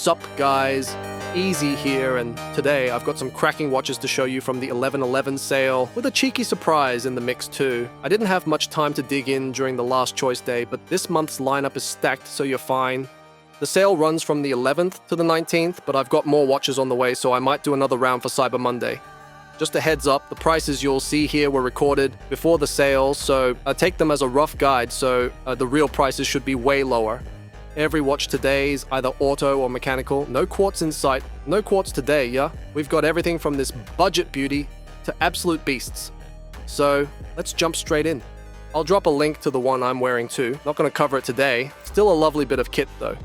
Sup guys, Easy here, and today I've got some cracking watches to show you from the 11/11 sale, with a cheeky surprise in the mix too. I didn't have much time to dig in during the last choice day, but this month's lineup is stacked, so you're fine. The sale runs from the 11th to the 19th, but I've got more watches on the way, so I might do another round for Cyber Monday. Just a heads up, the prices you'll see here were recorded before the sale, so I take them as a rough guide, so the real prices should be way lower. Every watch today is either auto or mechanical. No quartz in sight. No quartz today, yeah? We've got everything from this budget beauty to absolute beasts. So let's jump straight in. I'll drop a link to the one I'm wearing too. Not going to cover it today. Still a lovely bit of kit though.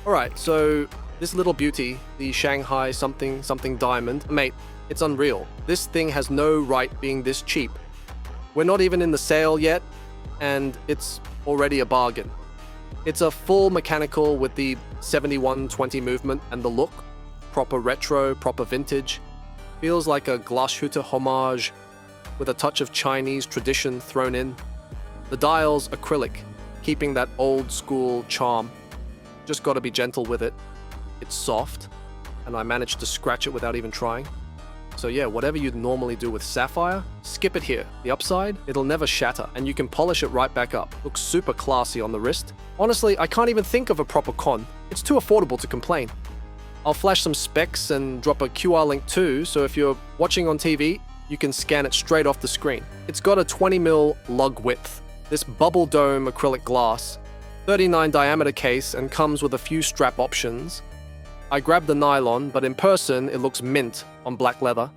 Alright, so this little beauty, the Shanghai something diamond, mate, it's unreal. This thing has no right being this cheap. We're not even in the sale yet, and it's already a bargain. It's a full mechanical with the 7120 movement and the look. Proper retro, proper vintage. Feels like a Glashütte homage with a touch of Chinese tradition thrown in. The dial's acrylic, keeping that old school charm. Just gotta be gentle with it. It's soft, and I managed to scratch it without even trying. So yeah, whatever you'd normally do with sapphire, skip it here. The upside, it'll never shatter, and you can polish it right back up. Looks super classy on the wrist. Honestly, I can't even think of a proper con. It's too affordable to complain. I'll flash some specs and drop a QR link too, so if you're watching on TV, you can scan it straight off the screen. It's got a 20mm lug width, this bubble dome acrylic glass, 39 diameter case, and comes with a few strap options. I grabbed the nylon, but in person, it looks mint on black leather.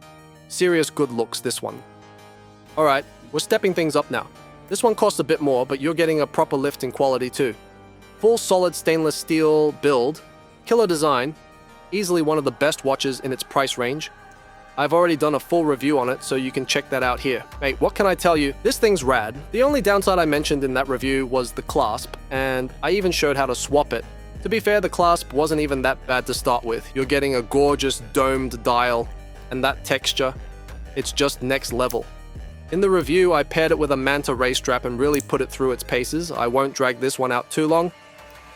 Serious good looks, this one. Alright, we're stepping things up now. This one costs a bit more, but you're getting a proper lift in quality too. Full solid stainless steel build, killer design, easily one of the best watches in its price range. I've already done a full review on it, so you can check that out here. Mate, what can I tell you? This thing's rad. The only downside I mentioned in that review was the clasp, and I even showed how to swap it. To be fair, the clasp wasn't even that bad to start with. You're getting a gorgeous domed dial, and that texture, it's just next level. In the review, I paired it with a Manta ray strap and really put it through its paces. I won't drag this one out too long,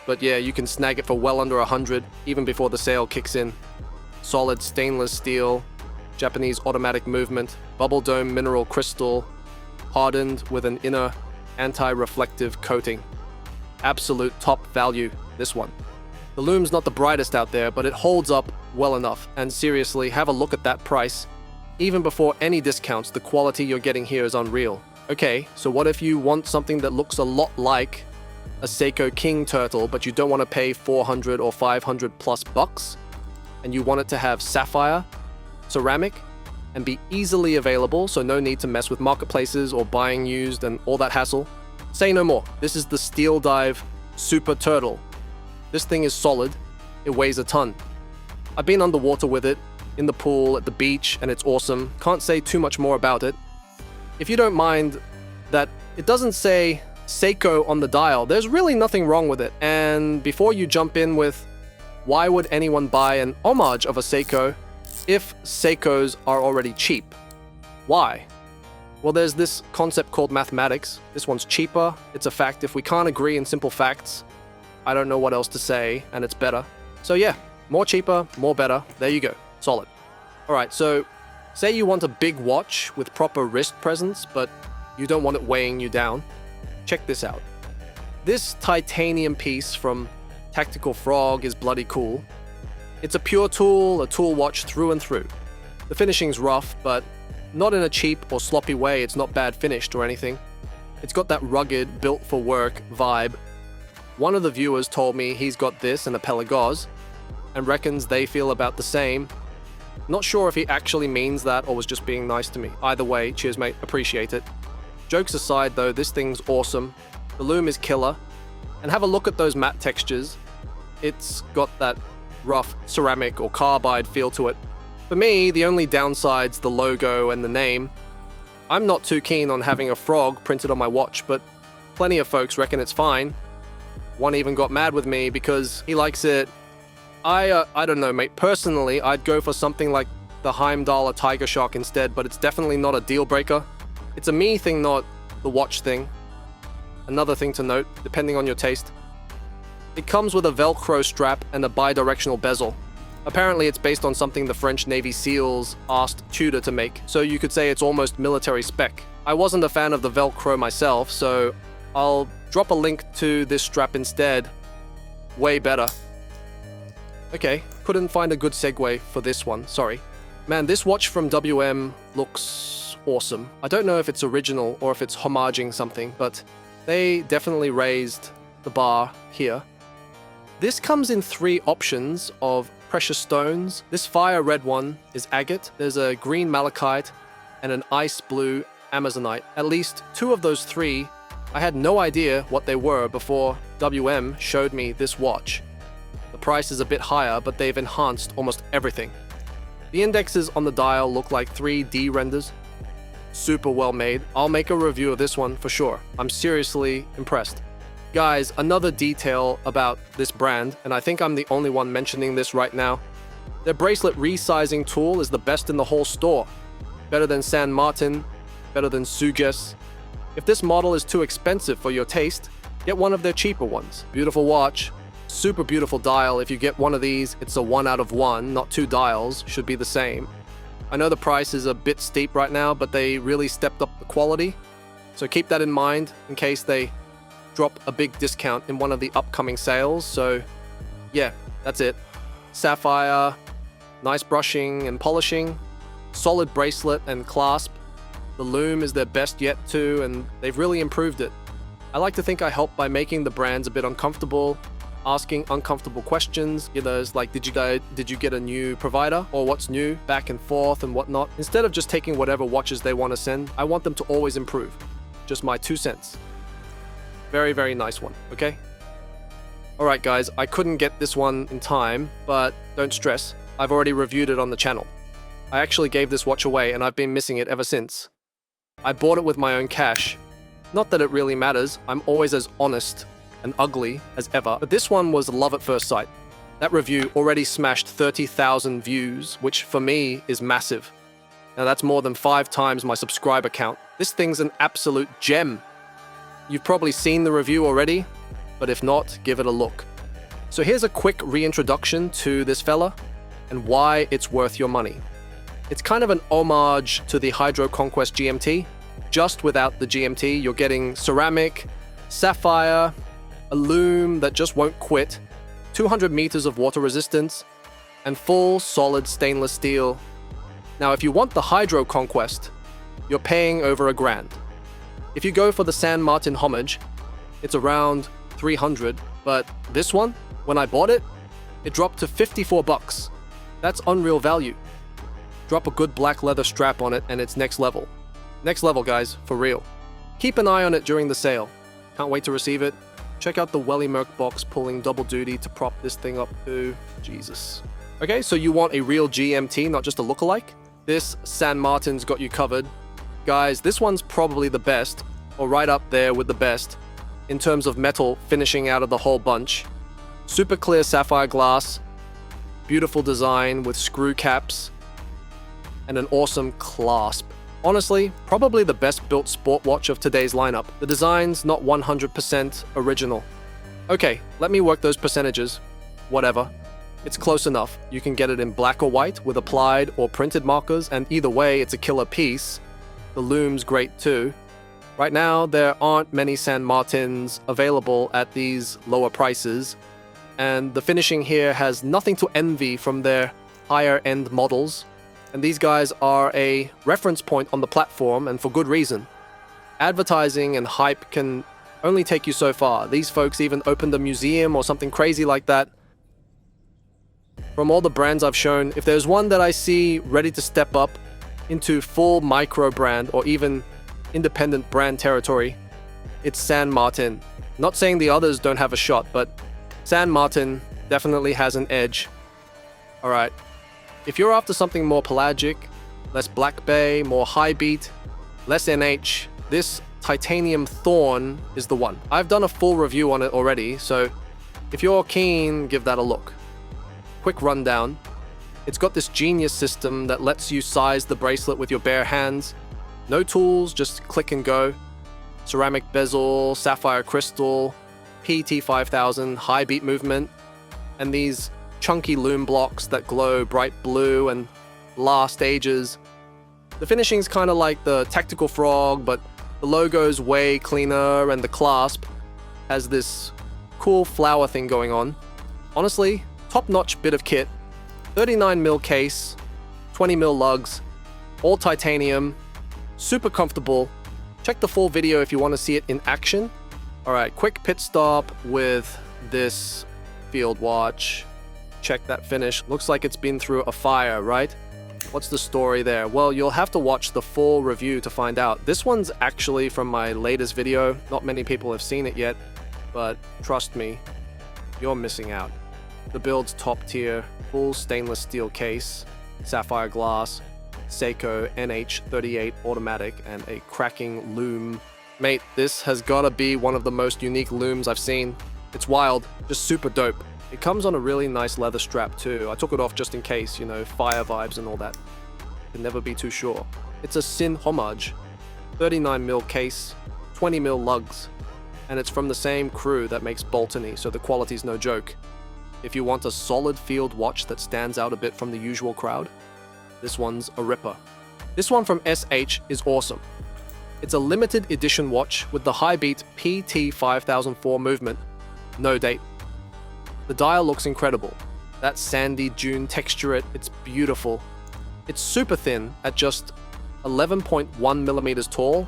but yeah, you can snag it for well under 100, even before the sale kicks in. Solid stainless steel, Japanese automatic movement, bubble dome mineral crystal, hardened with an inner anti-reflective coating. Absolute top value, this one. The lume's not the brightest out there, but it holds up well enough, and seriously, have a look at that price. Even before any discounts, the quality you're getting here is unreal. Okay, so what if you want something that looks a lot like a Seiko King Turtle, but you don't want to pay 400 or 500 plus bucks, and you want it to have sapphire, ceramic, and be easily available, so no need to mess with marketplaces or buying used and all that hassle? Say no more. This is the Steeldive Super Turtle. This thing is solid. It weighs a ton. I've been underwater with it, in the pool, at the beach, and it's awesome. Can't say too much more about it. If you don't mind that it doesn't say Seiko on the dial, there's really nothing wrong with it. And before you jump in with, why would anyone buy an homage of a Seiko if Seikos are already cheap? Why? Well, there's this concept called mathematics. This one's cheaper. It's a fact. If we can't agree in simple facts, I don't know what else to say, and it's better. So yeah, more cheaper, more better. There you go. Solid. Alright, so say you want a big watch with proper wrist presence, but you don't want it weighing you down. Check this out. This titanium piece from Tactical Frog is bloody cool. It's a pure tool, a tool watch through and through. The finishing's rough, but not in a cheap or sloppy way. It's not bad finished or anything. It's got that rugged, built for work vibe. One of the viewers told me he's got this and a Pelagos, and reckons they feel about the same. Not sure if he actually means that or was just being nice to me. Either way, cheers mate, appreciate it. Jokes aside though, this thing's awesome. The lume is killer. And have a look at those matte textures. It's got that rough ceramic or carbide feel to it. For me, the only downside's the logo and the name. I'm not too keen on having a frog printed on my watch, but plenty of folks reckon it's fine. One even got mad with me because he likes it. I don't know, mate. Personally, I'd go for something like the Heimdall or Tiger Shark instead, but it's definitely not a deal breaker. It's a me thing, not the watch thing. Another thing to note, depending on your taste. It comes with a Velcro strap and a bi-directional bezel. Apparently it's based on something the French Navy SEALs asked Tudor to make, so you could say it's almost military spec. I wasn't a fan of the Velcro myself, so I'll drop a link to this strap instead. Way better. Okay, couldn't find a good segue for this one, sorry. Man, this watch from WM looks awesome. I don't know if it's original or if it's homaging something, but they definitely raised the bar here. This comes in 3 options of precious stones. This fire red one is agate, there's a green malachite, and an ice blue amazonite. At least 2 of those 3, I had no idea what they were before WM showed me this watch. The price is a bit higher, but they've enhanced almost everything. The indexes on the dial look like 3D renders. Super well made. I'll make a review of this one for sure. I'm seriously impressed. Guys, another detail about this brand, and I think I'm the only one mentioning this right now. Their bracelet resizing tool is the best in the whole store. Better than San Martin, better than Sugess. If this model is too expensive for your taste, get one of their cheaper ones. Beautiful watch, super beautiful dial. If you get one of these, it's a 1 out of 1, not 2 dials, should be the same. I know the price is a bit steep right now, but they really stepped up the quality. So keep that in mind in case they drop a big discount in one of the upcoming sales. So yeah, that's it. Sapphire, nice brushing and polishing, solid bracelet and clasp. The lume is their best yet too, and they've really improved it. I like to think I helped by making the brands a bit uncomfortable, asking uncomfortable questions. It's like, did you get a new provider, or what's new, back and forth and whatnot. Instead of just taking whatever watches they want to send, I want them to always improve. Just my 2 cents. Very, very nice one, okay? Alright guys, I couldn't get this one in time, but don't stress, I've already reviewed it on the channel. I actually gave this watch away and I've been missing it ever since. I bought it with my own cash. Not that it really matters, I'm always as honest and ugly as ever, but this one was love at first sight. That review already smashed 30,000 views, which for me is massive. Now that's more than 5 times my subscriber count. This thing's an absolute gem. You've probably seen the review already, but if not, give it a look. So here's a quick reintroduction to this fella and why it's worth your money. It's kind of an homage to the Hydro Conquest GMT, just without the GMT. You're getting ceramic, sapphire, a lume that just won't quit, 200 meters of water resistance, and full solid stainless steel. Now if you want the Hydro Conquest, you're paying over $1,000. If you go for the San Martin homage, it's around 300, but this one, when I bought it, it dropped to 54 bucks. That's unreal value. Drop a good black leather strap on it and it's next level. Next level, guys, for real. Keep an eye on it during the sale. Can't wait to receive it. Check out the Welly Merc box pulling double duty to prop this thing up too. Jesus. Okay, so you want a real GMT, not just a lookalike? This San Martin's got you covered. Guys, this one's probably the best, or right up there with the best, in terms of metal finishing out of the whole bunch. Super clear sapphire glass, beautiful design with screw caps, and an awesome clasp. Honestly, probably the best built sport watch of today's lineup. The design's not 100% original. Okay, let me work those percentages. Whatever. It's close enough. You can get it in black or white with applied or printed markers, and either way, it's a killer piece. The lume's great too. Right now, there aren't many San Martins available at these lower prices, and the finishing here has nothing to envy from their higher-end models. And these guys are a reference point on the platform, and for good reason. Advertising and hype can only take you so far. These folks even opened a museum or something crazy like that. From all the brands I've shown, if there's one that I see ready to step up into full micro brand or even independent brand territory, it's San Martin. Not saying the others don't have a shot, but San Martin definitely has an edge. Alright. If you're after something more pelagic, less black bay, more high beat, less NH, this titanium Thorn is the one. I've done a full review on it already, so if you're keen, give that a look. Quick rundown. It's got this genius system that lets you size the bracelet with your bare hands. No tools, just click and go. Ceramic bezel, sapphire crystal, PT5000 high beat movement, and these chunky lume blocks that glow bright blue and last ages. The finishing's kind of like the Tactical Frog, but the logo's way cleaner and the clasp has this cool flower thing going on. Honestly, top-notch bit of kit. 39mm case, 20mm lugs, all titanium, super comfortable. Check the full video if you want to see it in action. Alright, quick pit stop with this field watch. Check that finish. Looks like it's been through a fire, right? What's the story there? Well, you'll have to watch the full review to find out. This one's actually from my latest video. Not many people have seen it yet, but trust me, you're missing out. The build's top tier, full stainless steel case, sapphire glass, Seiko NH38 automatic, and a cracking lume. Mate, this has gotta be one of the most unique looms I've seen. It's wild, just super dope. It comes on a really nice leather strap too. I took it off just in case, you know, fire vibes and all that. Can never be too sure. It's a Sin homage, 39mm case, 20mm lugs, and it's from the same crew that makes Boltony, so the quality's no joke. If you want a solid field watch that stands out a bit from the usual crowd, this one's a ripper. This one from SH is awesome. It's a limited edition watch with the high beat PT5004 movement. No date. The dial looks incredible. That sandy dune texture, it's beautiful. It's super thin at just 11.1mm tall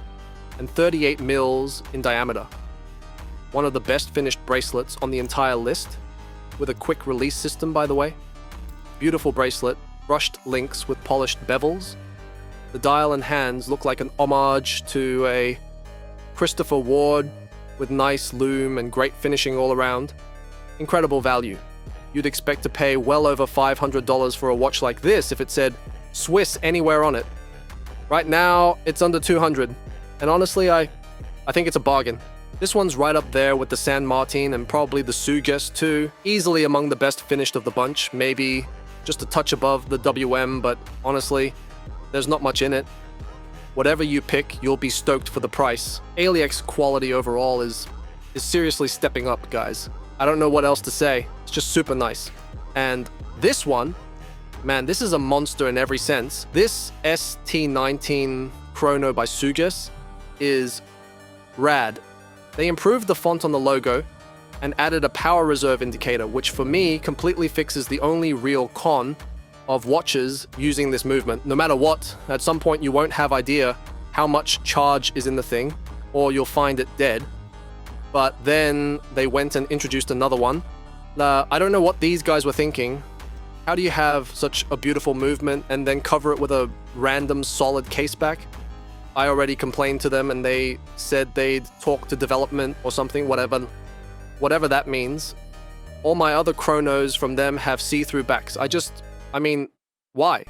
and 38 mils in diameter. One of the best finished bracelets on the entire list, with a quick release system, by the way. Beautiful bracelet, brushed links with polished bezels. The dial and hands look like an homage to a Christopher Ward with nice lume and great finishing all around. Incredible value. You'd expect to pay well over $500 for a watch like this if it said Swiss anywhere on it. Right now, it's under $200, and honestly, I think it's a bargain. This one's right up there with the San Martin and probably the Sugess too. Easily among the best finished of the bunch, maybe just a touch above the WM, but honestly, there's not much in it. Whatever you pick, you'll be stoked for the price. AliEx quality overall is seriously stepping up, guys. I don't know what else to say. It's just super nice. And this one, man, this is a monster in every sense. This ST19 Chrono by Sugess is rad. They improved the font on the logo and added a power reserve indicator, which for me completely fixes the only real con of watches using this movement. No matter what, at some point you won't have idea how much charge is in the thing, or you'll find it dead. But then they went and introduced another one. I don't know what these guys were thinking. How do you have such a beautiful movement and then cover it with a random solid case back? I already complained to them and they said they'd talk to development or something, whatever that means. All my other chronos from them have see-through backs. I mean, why?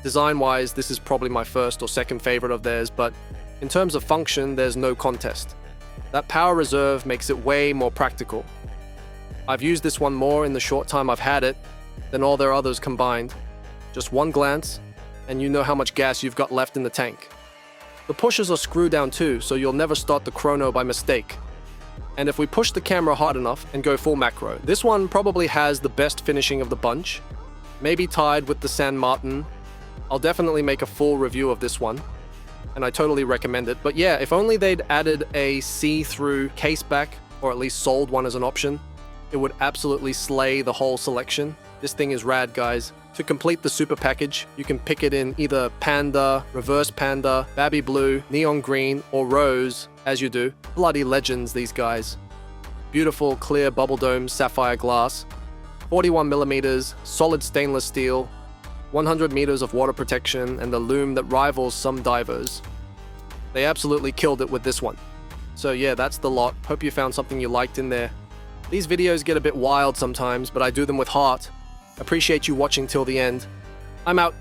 Design-wise, this is probably my first or second favorite of theirs, but in terms of function, there's no contest. That power reserve makes it way more practical. I've used this one more in the short time I've had it than all their others combined. Just one glance, and you know how much gas you've got left in the tank. The pushers are screw down too, so you'll never start the chrono by mistake. And if we push the camera hard enough and go full macro, this one probably has the best finishing of the bunch, maybe tied with the San Martin. I'll definitely make a full review of this one, and I totally recommend it. But yeah, if only they'd added a see-through case back, or at least sold one as an option, it would absolutely slay the whole selection. This thing is rad, guys. To complete the super package, you can pick it in either panda, reverse panda, baby blue, neon green, or rose, as you do. Bloody legends, these guys. Beautiful, clear bubble dome sapphire glass, 41mm, solid stainless steel, 100 meters of water protection, and a lume that rivals some divers. They absolutely killed it with this one. So yeah, that's the lot. Hope you found something you liked in there. These videos get a bit wild sometimes, but I do them with heart. Appreciate you watching till the end. I'm out.